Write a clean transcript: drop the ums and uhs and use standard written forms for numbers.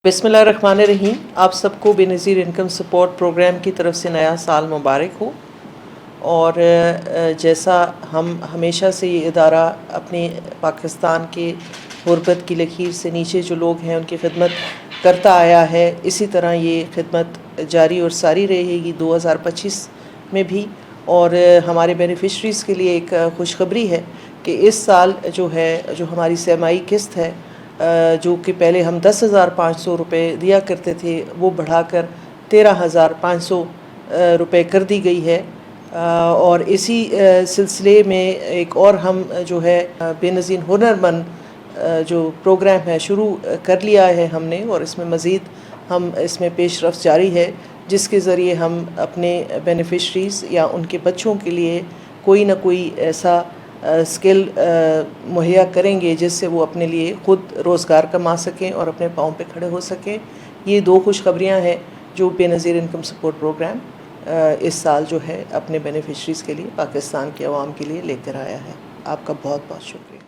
बिस्मिल्लाहिर्रहमानिर्रहीम। आप सबको बेनज़ीर इनकम सपोर्ट प्रोग्राम की तरफ से नया साल मुबारक हो। और जैसा हम हमेशा से ये इदारा अपने पाकिस्तान के गुरबत की लकीर से नीचे जो लोग हैं उनकी खिदमत करता आया है, इसी तरह ये खिदमत जारी और सारी रहेगी 2025 में भी। और हमारे बेनिफिशरीज़ के लिए एक खुशखबरी है कि इस साल जो है, जो हमारी सहमाई किस्त है, जो कि पहले हम 10,500 रुपये दिया करते थे, वो बढ़ाकर 13,500 रुपये कर दी गई है। और इसी सिलसिले में एक और हम जो है बेनज़ीर हुनरमंद जो प्रोग्राम है शुरू कर लिया है हमने, और इसमें मज़ीद हम इसमें पेशरफ़्त जारी है, जिसके ज़रिए हम अपने बेनिफिशरीज़ या उनके बच्चों के लिए कोई ना कोई ऐसा स्किल मुहैया करेंगे जिससे वो अपने लिए ख़ुद रोज़गार कमा सकें और अपने पाँव पे खड़े हो सकें। ये दो खुशखबरियाँ हैं जो बेनज़ीर इनकम सपोर्ट प्रोग्राम इस साल जो है अपने बेनिफिशरीज़ के लिए, पाकिस्तान के अवाम के लिए लेकर आया है। आपका बहुत बहुत शुक्रिया।